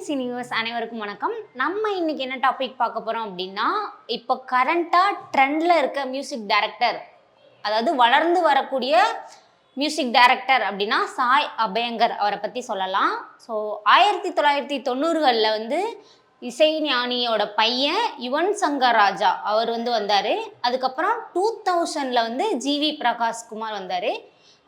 சினிவர்ஸ் அனைவருக்கும் வணக்கம். நம்ம இன்னைக்கு என்ன டாபிக் பார்க்க போறோம் அப்படின்னா, இப்போ கரண்டா ட்ரெண்ட்ல இருக்க மியூசிக் டைரக்டர், அதாவது வளர்ந்து வரக்கூடிய மியூசிக் டைரக்டர் அப்படின்னா சாய் அபயங்கர் அவரை பற்றி சொல்லலாம். ஸோ 1990களில் வந்து இசைஞானியோட பையன் யுவன் சங்கர் ராஜா அவர் வந்தார். அதுக்கப்புறம் 2000ல் ஜிவி பிரகாஷ் குமார் வந்தார்.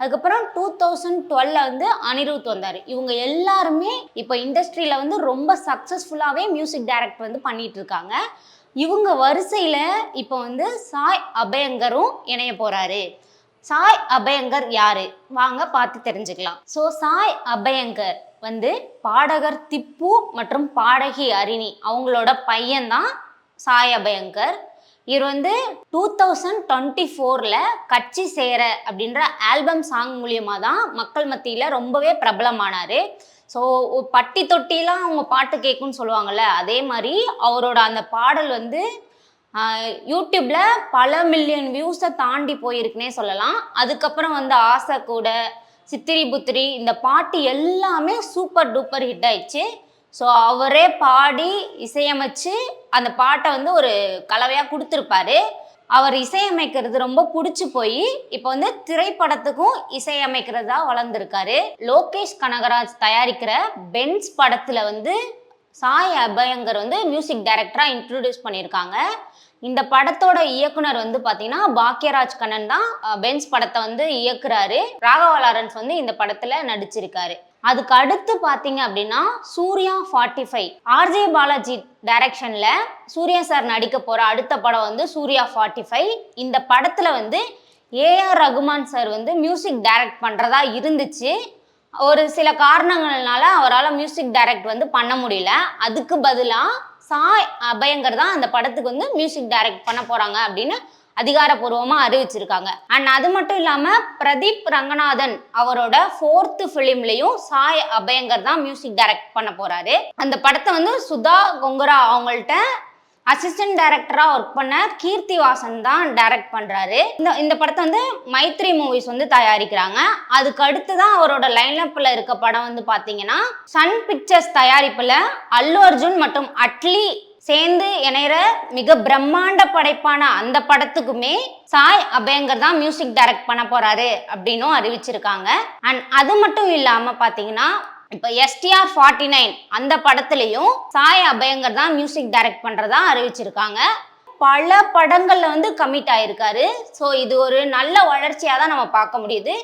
அதுக்கப்புறம் 2012ல் அனிருத் வந்தார். இவங்க எல்லாருமே இப்போ இண்டஸ்ட்ரியில் ரொம்ப சக்ஸஸ்ஃபுல்லாகவே மியூசிக் டைரக்டர் பண்ணிட்டு இருக்காங்க. இவங்க வரிசையில் இப்போ சாய் அபயங்கரும் இணைய போகிறாரு. சாய் அபயங்கர் யாரு வாங்க பார்த்து தெரிஞ்சுக்கலாம். ஸோ சாய் அபயங்கர் பாடகர் திப்பு மற்றும் பாடகி அரிணி அவங்களோட பையன்தான் சாய் அபயங்கர். இவர் 2024ல் கட்சி சேர அப்படின்ற ஆல்பம் சாங் மூலியமாக தான் மக்கள் மத்தியில் ரொம்பவே பிரபலமானார். ஸோ பட்டி தொட்டிலாம் அவங்க பாட்டு கேட்குன்னு சொல்லுவாங்கள்ல, அதே மாதிரி அவரோட அந்த பாடல் யூடியூப்பில் பல மில்லியன் வியூஸை தாண்டி போயிருக்குன்னே சொல்லலாம். அதுக்கப்புறம் ஆசை கூட, சித்திரி புத்திரி இந்த பாட்டு எல்லாமே சூப்பர் டூப்பர் ஹிட் ஆயிடுச்சு. ஸோ அவரே பாடி இசையமைச்சு அந்த பாட்டை ஒரு கலவையாக கொடுத்துருப்பாரு. அவர் இசையமைக்கிறது ரொம்ப பிடிச்சி போய் இப்போ திரைப்படத்துக்கும் இசையமைக்கிறதா வளர்ந்துருக்காரு. லோகேஷ் கனகராஜ் தயாரிக்கிற பென்ஸ் படத்தில் சாய் அபயங்கர் மியூசிக் டைரக்டராக இன்ட்ரடியூஸ் பண்ணியிருக்காங்க. இந்த படத்தோட இயக்குனர் பார்த்தீங்கன்னா பாக்யராஜ் கண்ணன் தான் பென்ஸ் படத்தை இயக்குறாரு. ராகவா லாரன்ஸ் இந்த படத்தில் நடிச்சிருக்காரு. அதுக்கு அடுத்து பார்த்தீங்க அப்படின்னா சூர்யா 45 ஆர்ஜே பாலாஜி டைரக்ஷனில் சூர்யா சார் நடிக்க போகிற அடுத்த படம் சூர்யா 45. இந்த படத்தில் AR Rahman sir music direct பண்ணுறதா இருந்துச்சு. ஒரு சில காரணங்கள்னால அவரால் மியூசிக் டைரக்ட் பண்ண முடியல. அதுக்கு பதிலாக சாய் அபயங்கர் தான் அந்த படத்துக்கு மியூசிக் டைரக்ட் பண்ண போகிறாங்க அப்படின்னு அதிகாரப்பூர்வமாக அறிவிச்சிருக்காங்க. அண்ட் அது மட்டும் இல்லாமல் பிரதீப் ரங்கநாதன் அவரோட 4th ஃபிலிம்லையும் சாய் அபயங்கர் தான் மியூசிக் டைரக்ட் பண்ண போகிறாரு. அந்த படத்தை சுதா கொங்கரா அவங்கள்ட்ட அசிஸ்டன்ட் டைரக்டராக ஒர்க் பண்ண கீர்த்தி வாசன் தான் டைரக்ட் பண்ணுறாரு. இந்த படத்தை மைத்ரி மூவிஸ் தயாரிக்கிறாங்க. அதுக்கு அடுத்து தான் அவரோட லைனப்பில் இருக்க படம் பார்த்தீங்கன்னா சன் பிக்சர்ஸ் தயாரிப்பில் அல்லு அர்ஜுன் மற்றும் அட்லி சேர்ந்து இணைகிற மிக பிரம்மாண்ட படைப்பான அந்த படத்துக்குமே சாய் அபயங்கர் தான் மியூசிக் டைரக்ட் பண்ண போறாரு அப்படின்னும் அறிவிச்சிருக்காங்க. அண்ட் அது மட்டும் இல்லாம பாத்தீங்கன்னா இப்போ STR 49 அந்த படத்துலையும் சாய் அபயங்கர் தான் மியூசிக் டைரக்ட் பண்றதா அறிவிச்சிருக்காங்க. பல படங்கள்ல கமிட் ஆயிருக்காரு. ஸோ இது ஒரு நல்ல வளர்ச்சியாக தான் நம்ம பார்க்க முடியுது.